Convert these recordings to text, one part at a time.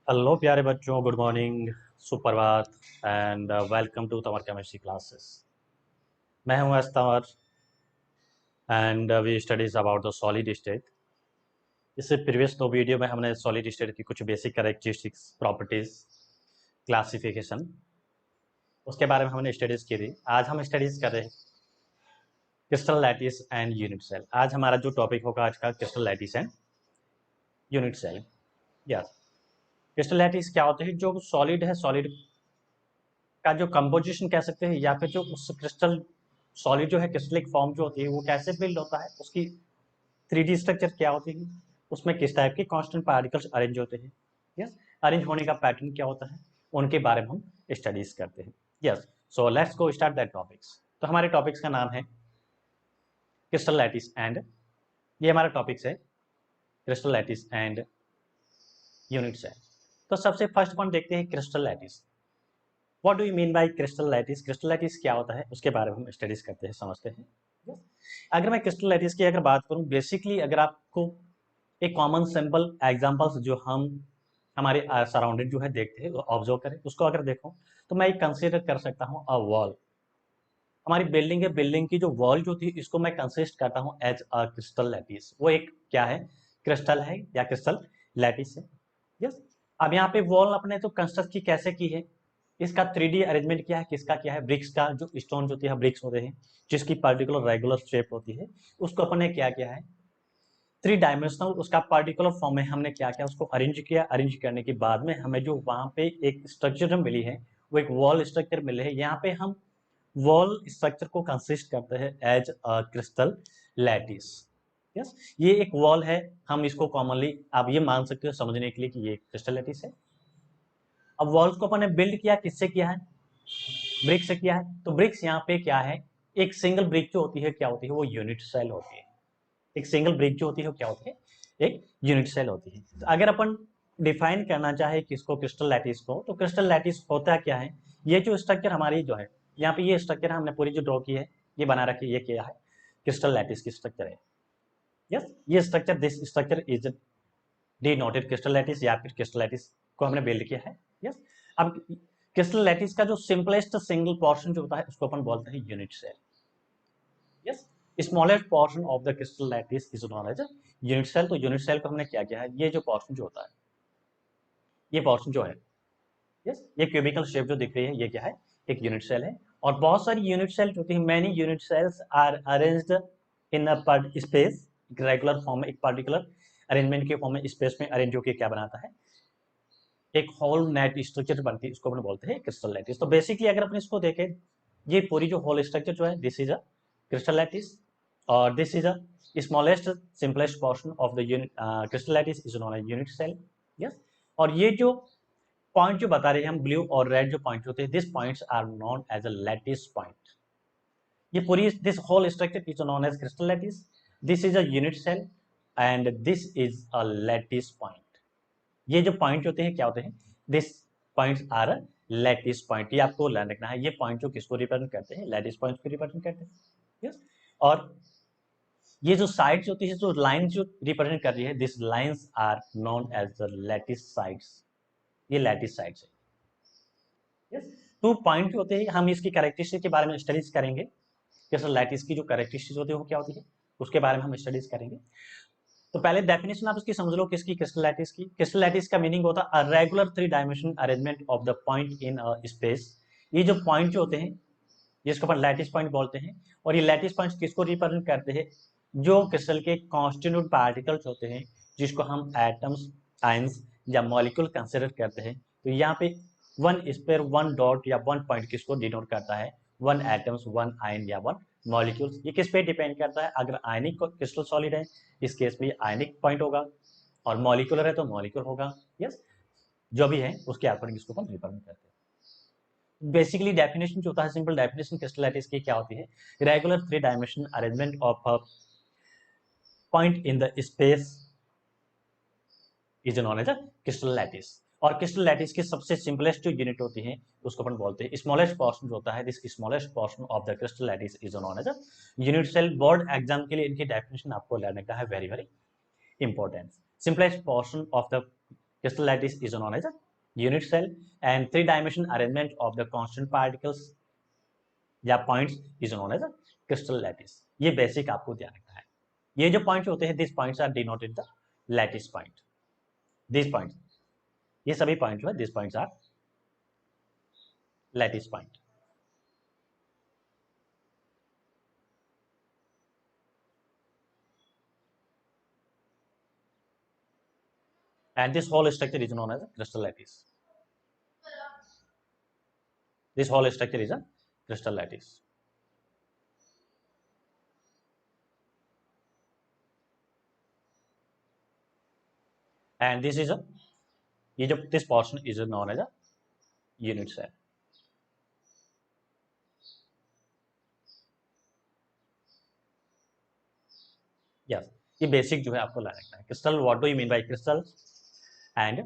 Hello प्यारे बच्चों, good morning, सुप्रभात एंड वेलकम टू तमर केमिस्ट्री क्लासेस। मैं हूं अस्तवर and we studies about the solid state. इससे प्रीवियस दो वीडियो में हमने सॉलिड स्टेट की कुछ बेसिक कैरेक्टरिस्टिक्स, प्रॉपर्टीज, क्लासिफिकेशन, उसके बारे में हमने स्टडीज की थी। आज हम स्टडीज कर रहे हैं crystal lattice and unit cell. आज हमारा जो टॉपिक होगा आज का crystal lattice and unit cell. Yes, crystal lattice क्या होते हैं? जो सॉलिड है, सॉलिड का जो कंपोजिशन कह सकते हैं, या फिर जो उस क्रिस्टल सॉलिड जो है, क्रिस्टलिक फॉर्म जो होती है वो कैसे बिल्ड होता है, उसकी 3D स्ट्रक्चर क्या होती है, उसमें किस टाइप के कांस्टेंट पार्टिकल्स अरेंज होते हैं, यस, अरेंज होने का पैटर्न क्या होता है, उनके बारे में हम स्टडीज करते हैं। Yes, so let's go start that topics. तो हमारे टॉपिक्स का नाम है क्रिस्टल लैटिस एंड, ये हमारा टॉपिक्स है crystal lattice and unit cell. तो सबसे फर्स्ट पॉइंट देखते हैं crystal lattice. What do you mean by crystal lattice? Crystal lattice क्या होता है उसके बारे में हम स्टडीज करते हैं, समझते हैं। yes? अगर मैं क्रिस्टल लैटिस की अगर बात करूं, बेसिकली अगर आपको एक कॉमन सिंपल एग्जांपल्स जो हम हमारे सराउंडिंग जो है देखते हैं, ऑब्जर्व करें, उसको अगर देखो तो मैं एक कंसीडर कर सकता हूं अ वॉल। हमारी बिल्डिंग है, बिल्डिंग की जो वॉल जो थी इसको मैं कंसिस्ट करता हूं एज अ क्रिस्टल लैटिस। वो एक क्या है? क्रिस्टल है या क्रिस्टल लैटिस है। यस, अब यहाँ पे वॉल अपने तो कंस्ट्रक्ट की कैसे की है, इसका 3D अरेंजमेंट क्या है, किसका क्या है, ब्रिक्स का जो स्टोन जो होती है, ब्रिक्स होते हैं जिसकी पर्टिकुलर रेगुलर शेप होती है, उसको अपने क्या क्या है, 3 डायमेंशनल उसका पार्टिकुलर फॉर्म में हमने क्या क्या उसको अरेंज किया। अरेंज करने के बाद में हमें जो वहां पे एक स्ट्रक्चर मिली है, वो एक वॉल स्ट्रक्चर मिले है। यहाँ पे हम वॉल स्ट्रक्चर को कंसिस्ट करते हैं as a crystal lattice. Yes, ये एक वॉल है, हम इसको कॉमनली आप ये मान सकते हो समझने के लिए कि ये क्रिस्टल लैटिस है। अब वॉल्स को अपन ने बिल्ड किया, किससे किया है? ब्रिक से किया है। तो ब्रिक्स यहाँ पे क्या है, एक सिंगल ब्रिक जो होती है क्या होती है, वो यूनिट सेल होती है। एक सिंगल ब्रिक जो होती है वो क्या होती है, एक यूनिट सेल होती है। तो अगर अपन डिफाइन करना चाहे किसको, क्रिस्टल लैटिस को, तो क्रिस्टल लैटिस होता क्या है? ये जो स्ट्रक्चर हमारी जो है, यहाँ पे ये स्ट्रक्चर हमने पूरी जो ड्रॉ की है, ये बना रखी है, ये क्या है? क्रिस्टल लैटिस की स्ट्रक्चर है। यस, ये structure, this structure is denoted crystal lattice, या फिर क्रिस्टल लैटिस को हमने बिल्ड किया है। यस, अब क्रिस्टल लैटिस का जो सिंपलेस्ट सिंगल पोर्शन जो होता है उसको अपन बोलते हैं unit cell. Yes, smallest portion of the crystal lattice is known as unit cell. तो यूनिट सेल को हमने क्या किया है, ये जो पोर्शन जो होता है, ये पोर्शन जो है, यस, ये क्यूबिकल शेप जो दिख रही है, ये क्या है? एक यूनिट सेल है। और बहुत सारी यूनिट सेल जो होती है, many unit cells are arranged in a space, regular form में, एक पर्टिकुलर अरेंजमेंट के फॉर्म में स्पेस में अरेंज होकर क्या बनाता है, एक होल नेट स्ट्रक्चर बनती है, इसको अपन बोलते हैं क्रिस्टल लैटिस। तो बेसिकली अगर अपन इसको देखें, ये पूरी जो होल स्ट्रक्चर जो है, this is a crystal lattice, और this is a smallest simplest portion of the unit crystal lattice is known as unit cell. Yes, और ये जो पॉइंट जो बता रहे हैं हम, ब्लू और रेड जो पॉइंट होते हैं, this points are known as a lattice point. ये पूरी this whole structure is known as crystal lattice, this is a unit cell and this is a lattice point. ये जो पॉइंट होते हैं क्या होते हैं, this points are lattice point. ये आपको ध्यान रखना है, ये पॉइंट जो किसको रिप्रेजेंट करते हैं, लैटिस पॉइंट को रिप्रेजेंट करते हैं। यस, और ये जो साइड्स होती है, जो लाइन जो रिप्रेजेंट कर रही है, this lines are known as the lattice sides. ये लैटिस साइड्स है। यस, 2 पॉइंट होते हैं, हम इसकी कैरेक्टरिस्टिक के बारे में स्टडीज करेंगे। जैसे लैटिस की जो कैरेक्टरिस्टिक होती है वो क्या होती है, उसके बारे में हम स्टडीज करेंगे। तो पहले डेफिनेशन आप इसकी समझ लो, किसकी? क्रिस्टल लैटिस की। क्रिस्टल लैटिस का मीनिंग होता है a regular 3 dimension arrangement of the point in a space. ये जो पॉइंट जो होते हैं, जिसको अपन लैटिस पॉइंट बोलते हैं, और ये लैटिस पॉइंट्स किसको रिप्रेजेंट करते हैं? जो क्रिस्टल के कॉन्स्टिट्यूट पार्टिकल्स होते हैं, जिसको हम एटम्स, आयंस या मॉलिक्यूल कंसिडर करते हैं। तो यहाँ पे वन स्पेयर, वन डॉट या वन पॉइंट किसको डिनोट करता है? वन एटम्स, वन आयन या वन मॉलिक्यूल्स। ये किस पे डिपेंड करता है? अगर आयनिक क्रिस्टल सॉलिड है, इस केस में आयनिक पॉइंट होगा, और मॉलिक्यूलर है तो मॉलिक्यूल होगा। यस, जो भी है उसके अकॉर्डिंग इसको हम रिप्रेजेंट करते हैं। बेसिकली डेफिनेशन जो होता है, सिंपल डेफिनेशन क्रिस्टल लैटिस की क्या होती है? Regular 3 dimension arrangement of a point in the space is known as a crystal lattice. और क्रिस्टल लैटिस की सबसे सिंपलेस्ट जो यूनिट होती है उसको अपन बोलते हैं स्मॉलेस्ट पोर्शन जो होता है, this smallest portion of the crystal lattice is known as a unit cell. Board exam के लिए इनकी डेफिनेशन आपको लेने का है, very very important. Simplest portion of the crystal lattice is known as a unit cell, and three-dimensional arrangement of the constant particles या points is known as a crystal lattice. ये basic आपको ध्यान रखना है। ये जो पॉइंट्स होते हैं, this points are denoted the lattice point. This point, ये सभी पॉइंट जो है, this points are lattice point. and this whole structure is known as a crystal lattice. This whole structure is a crystal lattice. And this is a, this portion is known as a unit cell. Yes, ये basic जो है आपको ला रखना है। Crystal, what do you mean by crystal, and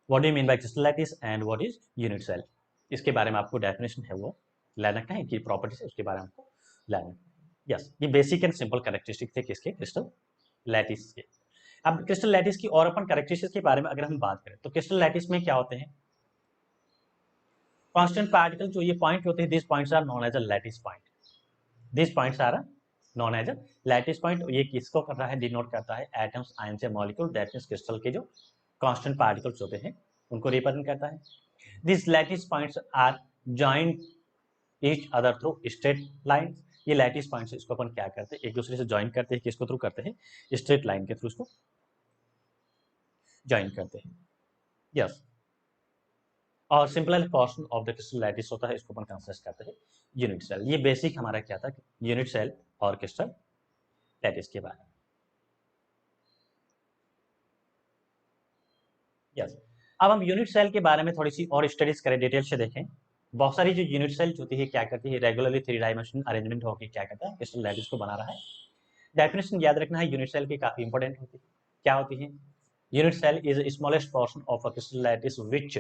what do you mean by crystal lattice, and what is unit cell, इसके बारे में आपको डेफिनेशन है वो ला रखना है, की प्रॉपर्टीज है उसके बारे में आपको ला रखना है। यस, ये बेसिक एंड सिंपल कैरेक्टरिस्टिक थे किसके, क्रिस्टल लैटिस के। अब क्रिस्टल लैटिस की और अपन कैरेक्टरिस्टिक्स के बारे में अगर हम बात करें तो क्रिस्टल लैटिस में क्या होते हैं, कांस्टेंट पार्टिकल जो ये पॉइंट होते हैं, this points are known as a lattice point. This points are known as a lattice point. ये किसको कर रहा है, डिनोट करता है एटम्स, आयंस या मॉलिक्यूल, दैट मींस क्रिस्टल के जो कांस्टेंट पार्टिकल्स होते हैं उनको रिप्रेजेंट करता है। This lattice points are joint each other through straight line. ये लैटिस पॉइंट्स इसको अपन क्या करते हैं, एक दूसरे से ज्वाइन करते हैं, किसको थ्रू करते हैं, स्ट्रेट लाइन के थ्रू इसको ज्वाइन करते हैं। यस, और simple portion of the crystal lattice होता है, इसको अपन कंसिडर करते हैं यूनिट सेल। ये बेसिक हमारा क्या था, यूनिट सेल और क्रिस्टल लैटिस के बारे में। यस, अब हम यूनिट सेल के बारे में थोड़ी सी और स्टडीज करें, डिटेल से देखें। बहुत सारी जो यूनिट सेल होती है क्या करती है, रेगुलरली थ्री डायमेंशन अरेंजमेंट होकर क्या करता है, क्रिस्टल लैटिस को बना रहा है। डेफिनेशन याद रखना है, यूनिट सेल की काफी इंपॉर्टेंट होती है। क्या होती है, unit cell is smallest portion of a crystal lattice which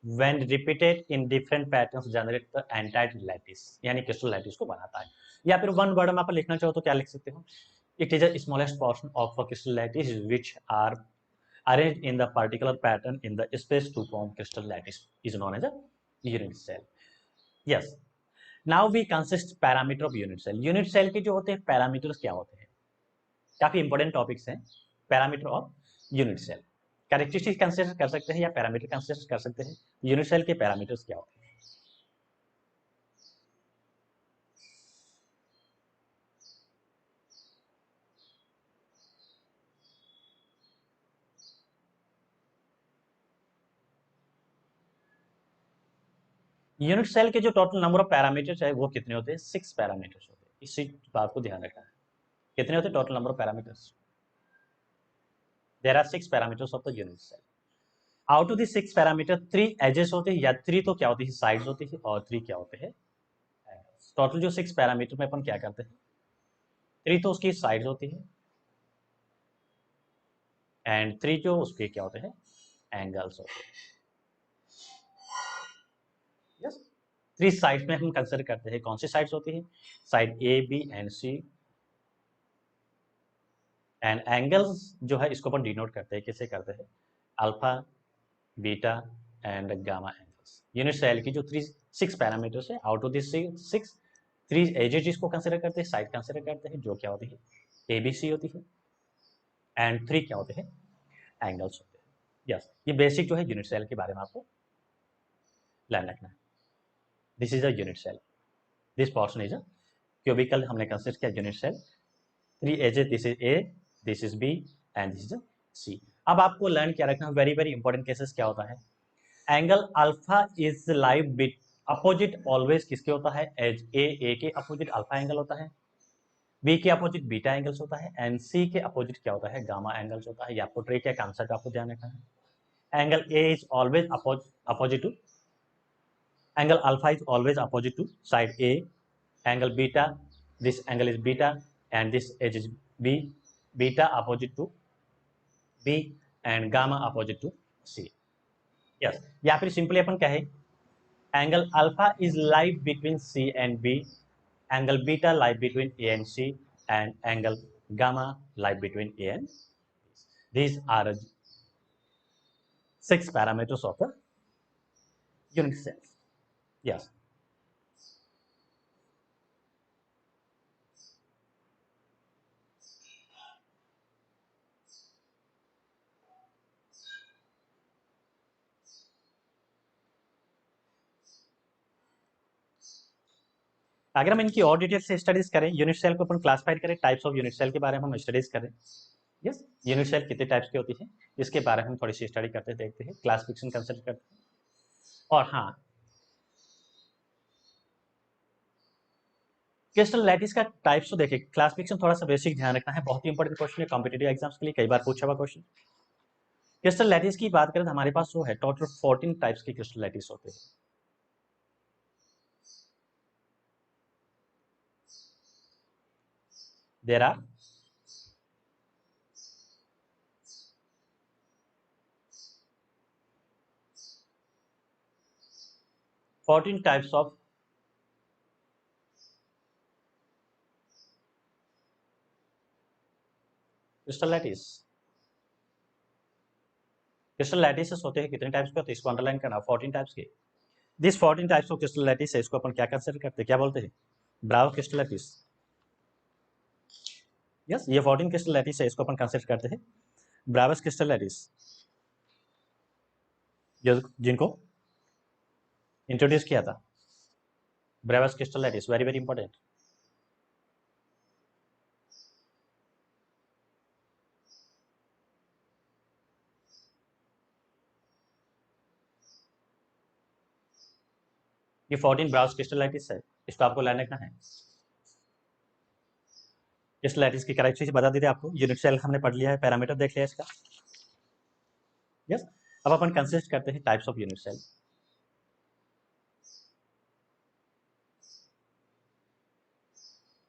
when repeated in different patterns generate the entire lattice, यानी क्रिस्टल लैटिस को बनाता है। या फिर वन वर्ड में आप लिखना चाहो तो क्या लिख सकते हो, it is a smallest portion of a crystal lattice which are arranged in the particular pattern in the space to form crystal lattice is known as a unit cell. Yes, now we consist parameter of unit cell. unit cell के जो होते हैं parameters क्या होते हैं, काफी important topics हैं। Parameter of unit cell, characteristics consider कर सकते हैं या पैरामीटर कंसीडर कर सकते हैं। यूनिट सेल के पैरामीटर्स क्या होते हैं, यूनिट सेल के जो टोटल नंबर ऑफ पैरामीटर्स है वो कितने होते हैं, 6 पैरामीटर्स होते हैं। इसी बात को ध्यान रखना है, कितने होते हैं total number of parameters, there are 6 parameters of the unit cell. Out of the 6 parameter 3 axes होते हैं, या 3 तो क्या होती है, साइड्स होती है, और 3 क्या होते हैं, टोटल जो 6 पैरामीटर में अपन क्या करते हैं, 3 तो उसकी साइड्स होती है, एंड 3 जो उसके क्या होते हैं, एंगल्स होते हैं। यस, 3 साइड्स में हम कंसिडर करते हैं, कौन सी साइड्स होती है, side A B and C, and angles जो है इसको अपन डिनोट करते हैं, कैसे करते हैं, alpha, beta and gamma angles. Unit cell की जो 6 पैरामीटर्स है, आउट ऑफ दिस 6 3 एजेस इसको कंसिडर करते हैं, साइड कंसिडर करते हैं, जो क्या होती है, ए बी सी होती है, एंड 3 क्या होते हैं, एंगल्स होते हैं। यस, ये बेसिक जो है यूनिट सेल के बारे में आपको ध्यान रखना है। This is a unit cell, this portion is a cubical, हमने कंसिडर किया unit cell, 3 axes, this is A, this is B and this is C. अब आपको लर्न क्या रखना है, वेरी वेरी इंपॉर्टेंट केसेस क्या होता है, angle alpha is live bit opposite always किसके होता है, एज ए के अपोजिट अल्फा एंगल होता है, बी के अपोजिट बीटा एंगल्स होता है, एंड सी के अपोजिट क्या होता है, गामा एंगल्स होता है। ये आपको ट्रिक है, कॉन्सेप्ट आपको ध्यान रखना है। Angle A is always opposite to, angle alpha is always opposite to side A, angle beta, this angle is beta and this edge is B, beta opposite to B and gamma opposite to C. Yes, या फिर simply अपन कहे angle alpha is lie between C and B, angle beta lie between A and C, and angle gamma lie between A and B. These are 6 parameters of the unit cell. Yes. अगर हम इनकी और detail से studies करें, unit cell को अपन classify करें, types of unit cell के बारे में हम स्टडीज करें। यस, यूनिट सेल कितने टाइप्स की होती है इसके बारे में हम थोड़ी सी स्टडी करते देखते हैं, क्लासिफिकेशन कंसिडर करते हैं। और हाँ, क्रिस्टल लैटिस का टाइप्स तो देखिए, क्लासिफिकेशन थोड़ा सा बेसिक ध्यान रखना है, बहुत ही इंपॉर्टेंट क्वेश्चन है कॉम्पिटेटिव एग्जाम्स के लिए, कई बार पूछा हुआ क्वेश्चन। क्रिस्टल लैटिस की बात करें तो हमारे पास जो है टोटल 14 टाइप्स की क्रिस्टल लैटिस होते हैं। There are 14 types of crystal lattice. Crystal lattices होते हैं कितने टाइप्स के होते हैं, इसको अंडरलाइन करना, 14 टाइप्स के। This 14 types of crystal lattice है, इसको अपन क्या कंसिडर करते हैं, क्या बोलते हैं, ब्रावो क्रिस्टल लैटिस। यस, ये 14 क्रिस्टल लैटिस है, इसको अपन कंसिडर करते हैं ब्रावस क्रिस्टल लैटिस, जिनको इंट्रोड्यूस किया था Brabus crystal lattice, very very important. ये 14 ब्राउज क्रिस्टलाइटिस है, इसको आपको लाइन रखना है। क्रिस्टलाइटिस की कैरेक्टरिस्टिक बता देते आपको, यूनिट सेल हमने पढ़ लिया है, पैरामीटर देख लिया इसका। यस, अब अपन कंसिस्ट करते हैं types of unit cell.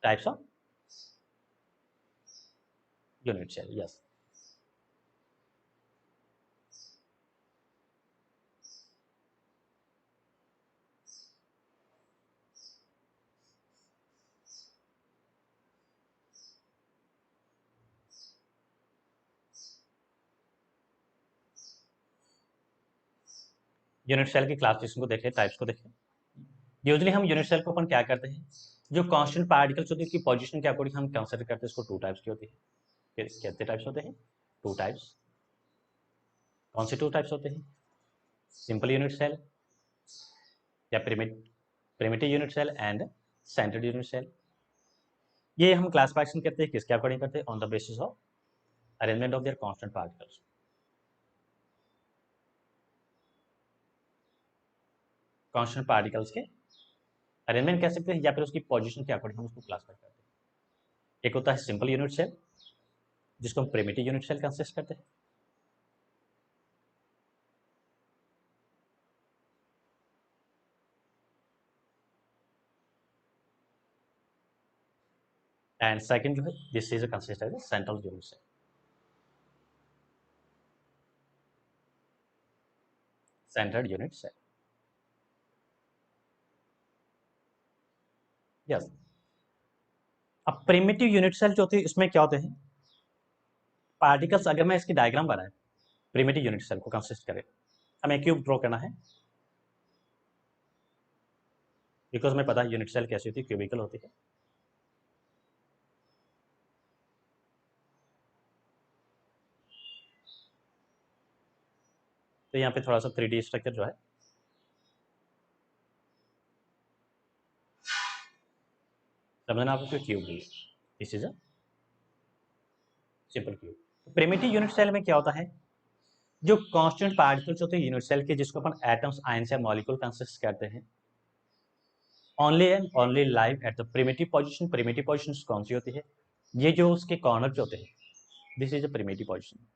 Types of unit cell, yes. Unit cell की क्लासिफिकेशन को देखें, टाइप्स को देखें। यूजली हम यूनिट सेल को अपन क्या करते हैं, जो कांस्टेंट पार्टिकल्स होती है उसकी पोजीशन के अकॉर्डिंग हम कंसिडर करते हैं, इसको 2 टाइप्स की होती है। कितने टाइप्स होते हैं, 2 टाइप्स। कौन से 2 टाइप्स होते हैं, सिंपल यूनिट सेल या primitive unit cell and centred unit cell. ये हम क्लासिफिकेशन करते हैं किसके अकॉर्डिंग करते हैं, on the basis of arrangement of their constant particles. Constant particles के अरेंजमेंट कह सकते हैं, या फिर उसकी पोजीशन के अकॉर्डिंग हम उसको क्लासिफाई करते हैं। एक होता है सिंपल यूनिट सेल, जिसको हम प्रिमिटिव यूनिट सेल कंसिस्ट करते हैं। एंड सेकंड जो है, this is consist as central unit cell. Central unit cell, yes. अब प्रिमिटिव यूनिट सेल जो होती है, इसमें क्या होते हैं पार्टिकल्स, अगर मैं इसकी डायग्राम बनाए, प्रिमिटिव यूनिट सेल को कंसिस्ट करें, हमें क्यूब ड्रॉ करना है, बिकॉज हमें पता है यूनिट सेल कैसी होती है, क्यूबिकल होती है। तो यहाँ पे थोड़ा सा 3D स्ट्रक्चर जो है, समझना आपको, क्यूब है, this is a simple cube. Primitive unit cell में क्या होता है, जो कांस्टेंट पार्टिकल्स होते हैं यूनिट सेल के, जिसको अपन एटम्स, आयंस या मॉलिक्यूल कंसिस्ट करते हैं, only and only live at the primitive position. Primitive position कौन सी होती है, ये जो उसके कॉर्नर जो होते हैं, this is a primitive position.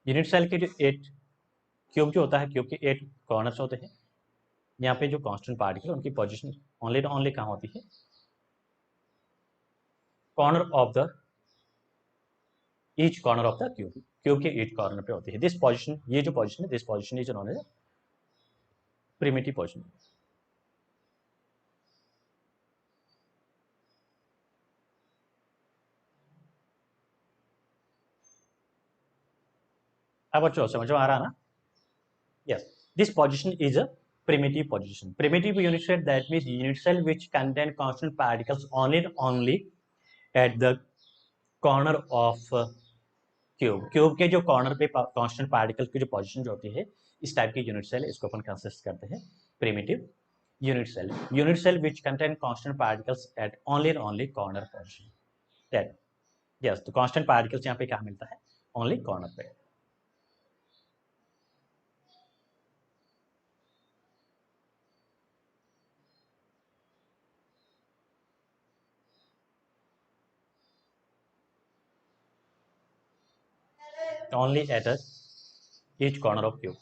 Unit cell के जो 8 क्यूब जो होता है, क्यूब के 8 कॉर्नर्स होते हैं, यहाँ पे जो कांस्टेंट पार्टिकल उनकी पोजीशन ओनली ओनली कहाँ होती है, corner of the each corner of the cube, cube के ईच कॉर्नर पे होती है। दिस पोजीशन, ये जो पोजीशन है, this position is known as primitive position. अब बच्चों समझ में आ रहा ना? Yes, this position is a primitive position. Primitive unit cell, that means unit cell which contain constant particles only at the corner of cube. Cube के जो corner पे constant particle की जो पोजीशन जो होती है, इस टाइप की यूनिट सेल, इसको अपन कंसिस्ट करते हैं primitive unit cell. Unit cell which contain constant particles at only corner position. That yes, तो कांस्टेंट पार्टिकल्स यहाँ पे क्या मिलता है? ओनली कॉर्नर पे. Only at each corner of cube.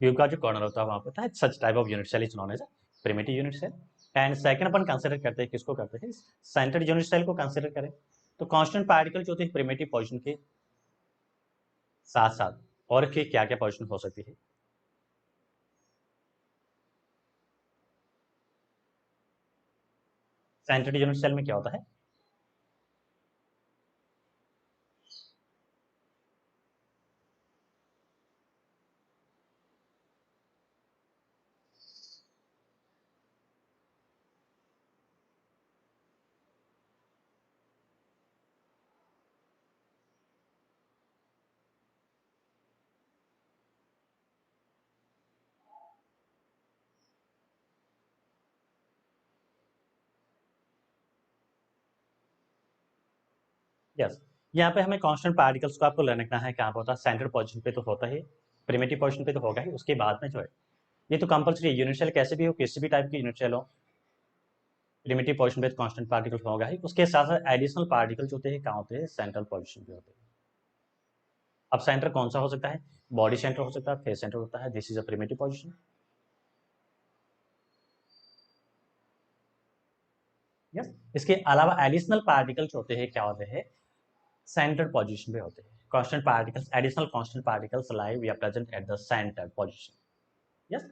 Cube का जो कॉर्नर होता है वहां पे होता है. Such type of unit cell is known as primitive unit cell. And second अपन कंसिडर करते हैं, किसको करते हैं? सेंटर्ड यूनिट सेल को कंसिडर करें. तो कांस्टेंट पार्टिकल जो होती है प्रिमिटिव पोजीशन के साथ साथ और के क्या क्या पोजीशन हो सकती है? सेंटर्ड यूनिट सेल में क्या होता है? यस, यहाँ पे हमें कांस्टेंट पार्टिकल्स को आपको रखना है कहाँ पे होता है? सेंटर्ड पोजीशन पे तो होता है, प्रिमिटिव पोजीशन पे तो होगा ही. उसके बाद में जो है, ये तो कंपल्सरी यूनिट सेल कैसे भी हो, किसी भी टाइप की यूनिट सेल हो, प्रिमिटिव पोजीशन पे तो कांस्टेंट पार्टिकल होगा ही. उसके साथ साथ एडिशनल पार्टिकल जो होते हैं कहाँ होते हैं? सेंट्रल पोजीशन पे होते हैं. अब सेंटर कौन सा हो सकता है? बॉडी सेंटर हो सकता है, फेस सेंटर होता है. This is a primitive position. Yes, इसके अलावा एडिशनल पार्टिकल्स होते हैं, क्या होते हैं? सेंटर पोजीशन पे होते हैं. Constant particles, additional constant particles lie we are present at the centre position. Yes,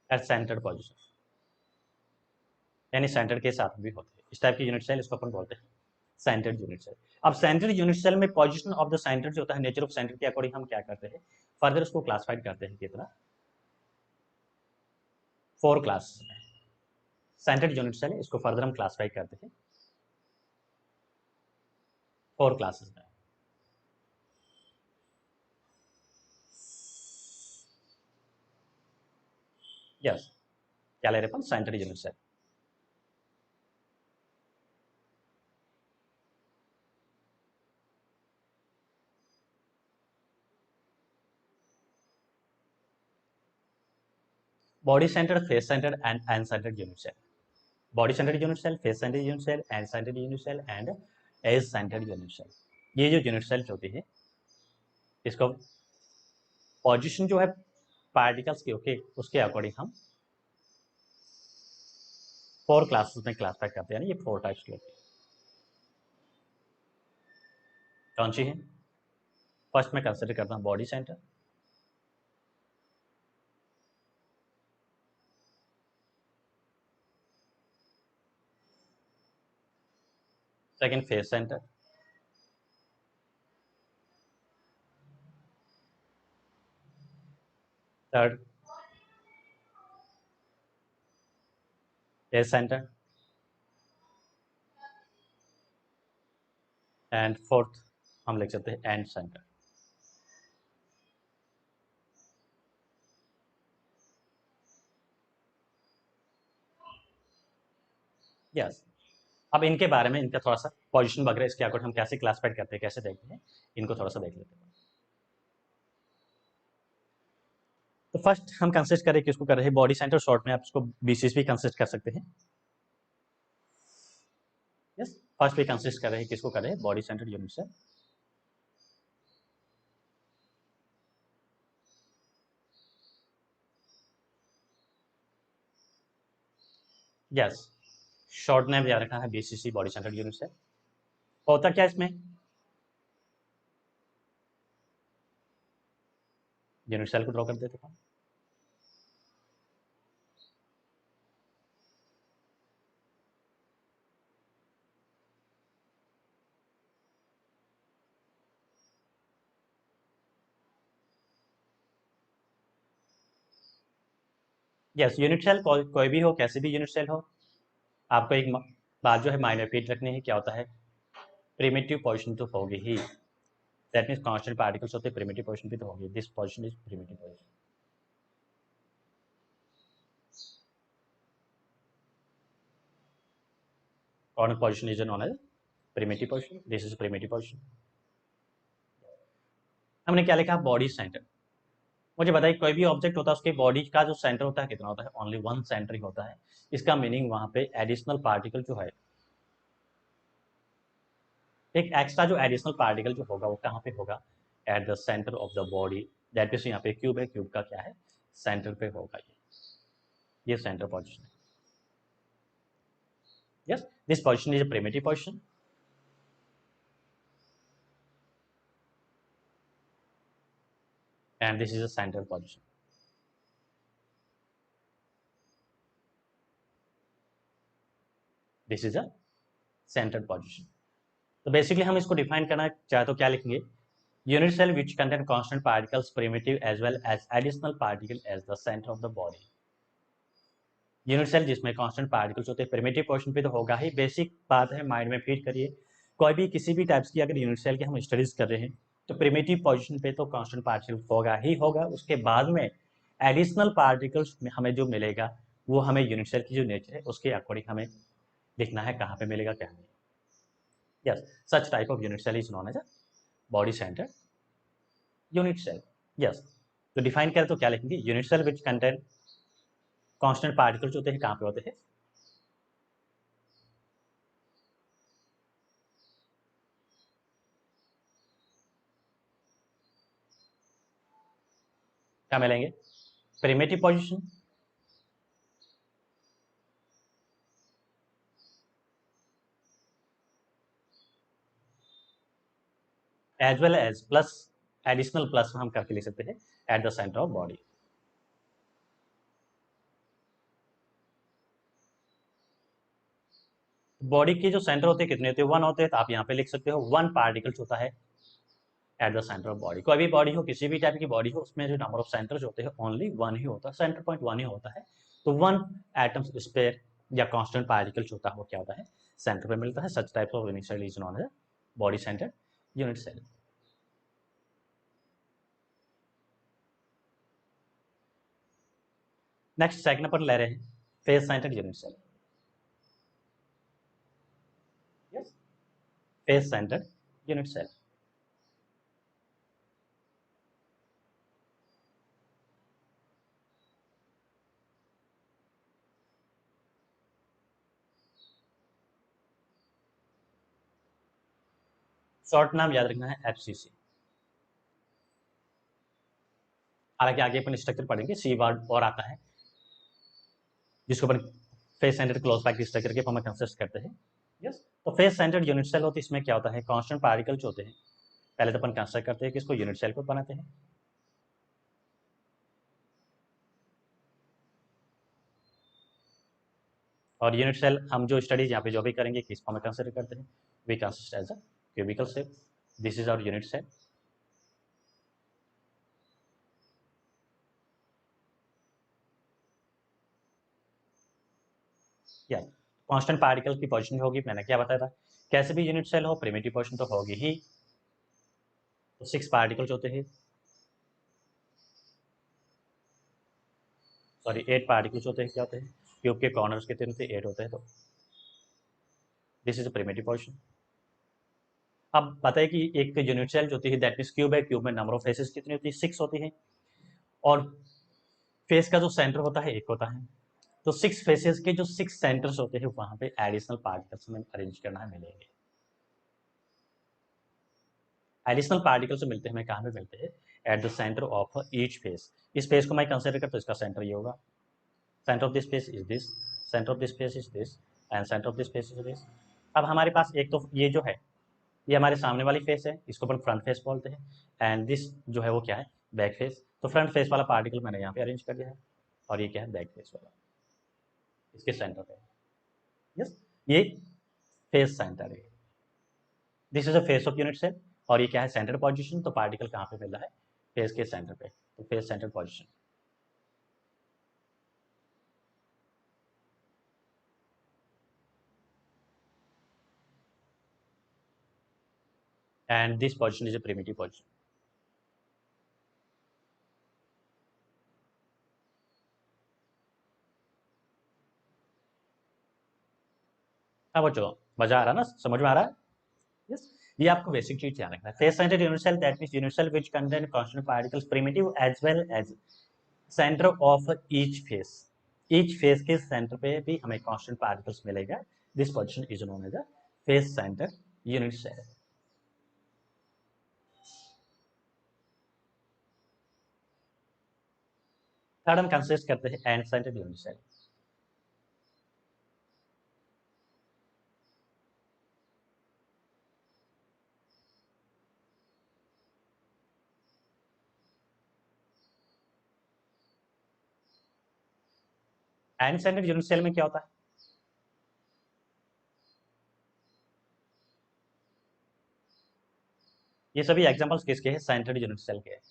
at centre position, यानी सेंटर के साथ भी होते हैं. इस टाइप की यूनिट सेल, इसको अपन बोलते हैं सेंटर्ड यूनिट सेल. अब सेंटर्ड यूनिट सेल में पोजीशन ऑफ द सेंटर जो होता है, नेचर ऑफ सेंटर के अकॉर्डिंग हम क्या करते हैं? फर्दर उसको क्लासिफाइड करते हैं कितना? 4 क्लास. सेंटर्ड यूनिट सेल, इसको फर्दर हम क्लासिफाई करते हैं 4 क्लासेस में. यस, क्या ले रहे अपन? Centred unit cell. Body centred, face centred and uncentred unit cell. Body centred unit cell, face centred unit cell, uncentred unit cell and edge centred unit cell. ये जो यूनिट सेल होती है, इसको पोजीशन जो है पार्टिकल्स की, okay, उसके according हम 4 क्लासेस में क्लासिफाई करते हैं. ये 4 टाइप्स की होती है. कौन सी है? फर्स्ट में कंसिडर करता हूँ body centre. Second face centre. Third edge centre. And fourth हम लिख सकते हैं एंड सेंटर. यस, अब इनके बारे में, इनका थोड़ा सा पोजीशन वगैरह, इसके अकॉर्डिंग हम कैसे क्लासिफाइड करते हैं, कैसे देखते हैं, इनको थोड़ा सा देख लेते हैं. तो फर्स्ट हम कंसिस्ट करें, किसको कर रहे हैं? Body centre. शॉर्ट में आप इसको बीसीएस भी कंसिस्ट कर सकते हैं. यस, फर्स्ट भी कंसिस्ट कर रहे हैं, किसको कर रहे हैं? Body centre unit cell. Yes, short name याद रखना है, BCC body centred unit cell. होता क्या इसमें, यूनिट सेल को ड्रॉ कर देते हैं। यस, यूनिट सेल कोई भी हो, कैसे भी यूनिट सेल हो, आपको एक बात जो है माइंड में फीड रखनी है, क्या होता है, प्रिमिटिव पोजीशन तो होगी ही, दैट मीन्स कांस्टेंट पार्टिकल्स होते हैं, प्रिमिटिव पोजीशन भी तो होगी, this position is primitive position. कौन position is known as primitive position, this is primitive position. हमने क्या लिखा, बॉडी सेंटर। मुझे बताइए कोई भी ऑब्जेक्ट होता है उसके बॉडी का जो सेंटर होता है कितना होता है, ओनली वन सेंटर ही होता है। इसका मीनिंग वहां पे एडिशनल पार्टिकल जो है, एक एक्स्ट्रा जो एडिशनल पार्टिकल जो होगा वो कहाँ पे होगा, eight the centre of the body, that means यहाँ पे क्यूब है, क्यूब का क्या है, सेंटर पे होगा ये सेंटर पोजिशन है। Yes, this position is a primitive position. And this is a central position. This is a central position. तो बेसिकली हम इसको डिफाइन करना चाहे तो क्या लिखेंगे, unit cell which contain constant particles primitive as well as additional particle as the centre of the body. Unit cell जिसमें constant particles होते हैं, प्रिमिटिव पोर्शन पे तो होगा ही, बेसिक बात है, माइंड में फीड करिए। कोई भी किसी भी टाइप्स की अगर यूनिट सेल की हम स्टडीज कर रहे हैं तो प्रिमिटिव पोजीशन पे तो कांस्टेंट पार्टिकल होगा ही होगा, उसके बाद में एडिशनल पार्टिकल्स हमें जो मिलेगा वो हमें यूनिट सेल की जो नेचर है उसके अकॉर्डिंग हमें लिखना है, कहाँ पे मिलेगा क्या नहीं। Yes, such type of unit cell is known as a body centre unit cell. Yes, तो डिफाइन करें तो क्या लिखेंगे, unit cell which contain constant particles होते हैं, कहाँ पे होते हैं, क्या मिलेंगे, primitive position as well as plus additional plus हम करके लिख सकते हैं at the centre of body. Body के जो सेंटर होते हैं कितने होते हैं, वन होते हैं, तो आप यहाँ पे लिख सकते हो वन पार्टिकल्स होता है eight the centre of body. कोई भी बॉडी हो, किसी भी टाइप की बॉडी हो, उसमें जो नंबर ऑफ सेंटर्स होते हैं ओनली वन ही होता है, सेंटर पॉइंट वन ही होता है। तो वन एटम्स स्पेयर या कांस्टेंट पार्टिकल्स होता है वो क्या होता है, सेंटर पे मिलता है। Such types of unit cell is known as body centre unit cell. Next second अपन ले रहे हैं face centred unit cell. Yes, face centred unit cell. Short नाम याद रखना है एफसीसी। हालांकि आगे अपन स्ट्रक्चर पढ़ेंगे, सी वर्ड और आता है जिसको अपन face centred close packed structure के फॉर्म में कंसिस्ट करते हैं। यस, तो फेस सेंटर्ड यूनिट सेल होती है, इसमें क्या होता है, कांस्टेंट पार्टिकल्स होते हैं। पहले तो अपन कंसिडर करते हैं कि इसको यूनिट सेल को बनाते हैं। और यूनिट सेल हम जो स्टडीज यहाँ पे जो भी करेंगे किस फॉर्म में कंसिडर करते हैं, we consist as a cubical shape. This is our unit cell. या कांस्टेंट पार्टिकल की पोजीशन होगी, मैंने क्या बताया था, कैसे भी यूनिट सेल हो प्रिमिटिव पोजीशन तो होगी ही। तो 6 पार्टिकल्स होते हैं, सॉरी 8 पार्टिकल्स होते हैं, क्या होते हैं, क्यूब के कॉर्नर्स कितने होते हैं, 8 होते हैं। तो this is a primitive position. अब बताइए कि एक यूनिट सेल जो होती है दैट मीन्स क्यूब है, क्यूब में नंबर ऑफ फेसेस कितनी होती है, 6 होती है, और फेस का जो सेंटर होता है 1 होता है। तो 6 फेसेस के जो 6 सेंटर्स होते हैं वहां पे एडिशनल पार्टिकल्स हमें अरेंज करना है, मिलेंगे। एडिशनल पार्टिकल्स मिलते हैं हमें कहाँ पे मिलते हैं, at the centre of each face. इस फेस को मैं कंसिडर करता हूँ, इसका सेंटर ये होगा, centre of this face is this, centre of the space is this and centre of the space is this. अब हमारे पास एक तो ये जो है ये हमारे सामने वाली फेस है, इसको अपन फ्रंट फेस बोलते हैं, एंड दिस जो है वो क्या है, बैक फेस। तो फ्रंट फेस वाला पार्टिकल मैंने यहाँ पे अरेंज कर दिया है, और ये क्या है, बैक फेस वाला, इसके सेंटर पे। यस, ये फेस सेंटर है, this is a face of unit cell, और ये क्या है, सेंटर पोजीशन। तो पार्टिकल कहाँ पे मिल रहा है, फेस के सेंटर पे, तो face centre position. And this position is a primitive position. हाँ बच्चों, मजा आ रहा है ना, समझ में आ रहा है। यस, ये आपको बेसिक चीज ध्यान रखना है। Face centre unit cell that means unit cell which contain constant particles primitive as well as centre of each face के सेंटर पे भी हमें कांस्टेंट पार्टिकल्स मिलेगा। This position is known as a face centre unit cell. Third हम consist करते हैं end centre unit cell. End centre unit cell में क्या होता है, ये सभी एग्जांपल्स किसके हैं, सेंटर यूनिट सेल के हैं।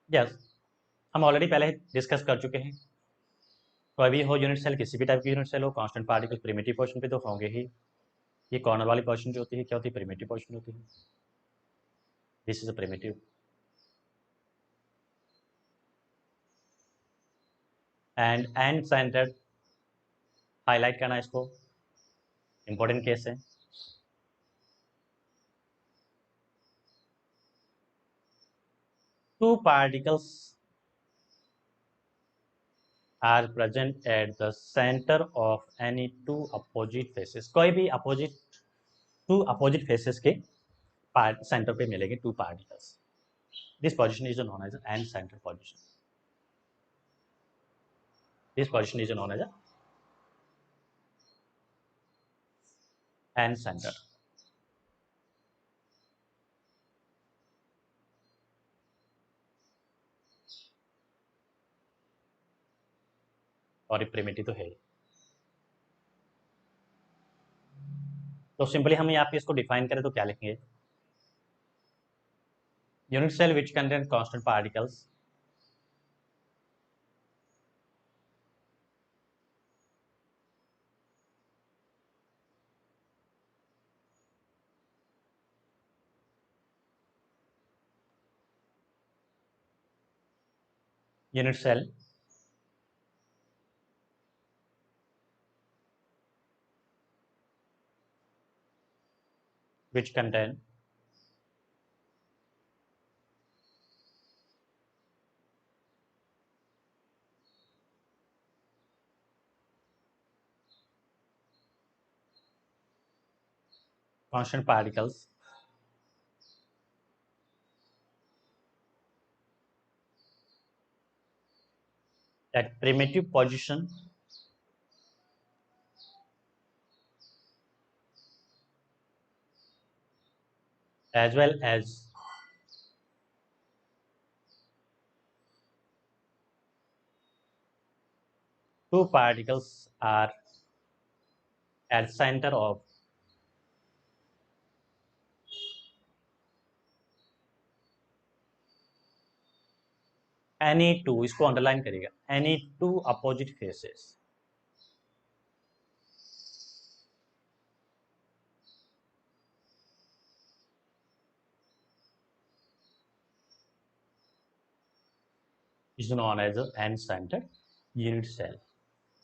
यस, हम ऑलरेडी पहले डिस्कस कर चुके हैं। कोई भी हो यूनिट सेल, किसी भी टाइप की यूनिट सेल हो, कांस्टेंट पार्टिकल प्रिमिटिव पोजीशन पे तो होंगे ही। ये कॉर्नर वाली पोजीशन जो होती है क्या होती है, प्रिमिटिव पोजीशन होती है। This is a primitive. And centre highlight करना इसको, इंपॉर्टेंट केस है। Two particles are present at the center of any two opposite faces। कोई भी अपोजिट, टू अपोजिट फेसेस के सेंटर पे मिलेंगे two particles. This position is known as end centre position. This position is known as end centre. और ये primitive तो है। तो सिंपली हम यहाँ पे इसको डिफाइन करें तो क्या लिखेंगे, unit cell which contain constant particles unit cell which contain constant particles at primitive position as well as two particles are at center of any two, इसको अंडरलाइन करिएगा, any two opposite faces। Is known as end centre unit cell.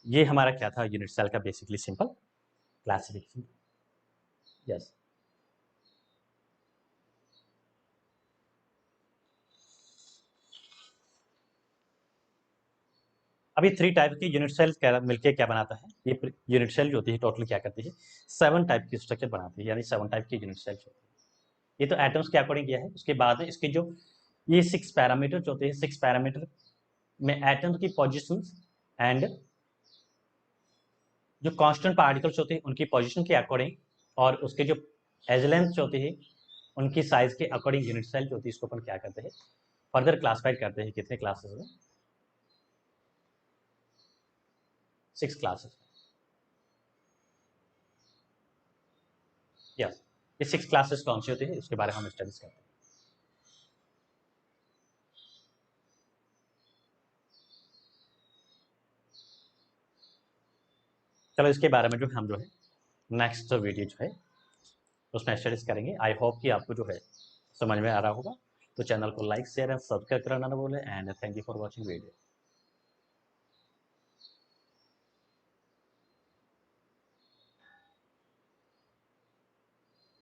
ये हमारा क्या था, unit cell का basically simple classification. Yes, अभी 3 type की unit cell मिलके क्या बनाता है, ये यूनिट सेल जो होती है टोटल क्या करती है, 7 टाइप की स्ट्रक्चर बनाती है, यानी 7 टाइप की यूनिट सेल्स होती है। ये तो एटम्स के अकॉर्डिंग किया है। उसके बाद में इसके जो ये 6 पैरामीटर जो होते हैं, 6 पैरामीटर में एटम्स की पोजिशन एंड जो कांस्टेंट पार्टिकल्स होते हैं उनकी पोजीशन के अकॉर्डिंग और उसके जो एज लेंथ होती है उनकी साइज के अकॉर्डिंग यूनिट सेल जो होती है इसको अपन क्या करते हैं, फर्दर क्लासिफाइड करते हैं कितने क्लासेस में, 6 क्लासेस। यस, ये 6 क्लासेस कौन सी होती है उसके बारे में हम स्टडीज करते हैं। चलो इसके बारे में जो हम जो है नेक्स्ट वीडियो जो है उसमें स्टडीज करेंगे। आई होप कि आपको जो है समझ में आ रहा होगा। तो चैनल को लाइक शेयर एंड सब्सक्राइब करना ना भूलें and thank you for watching video.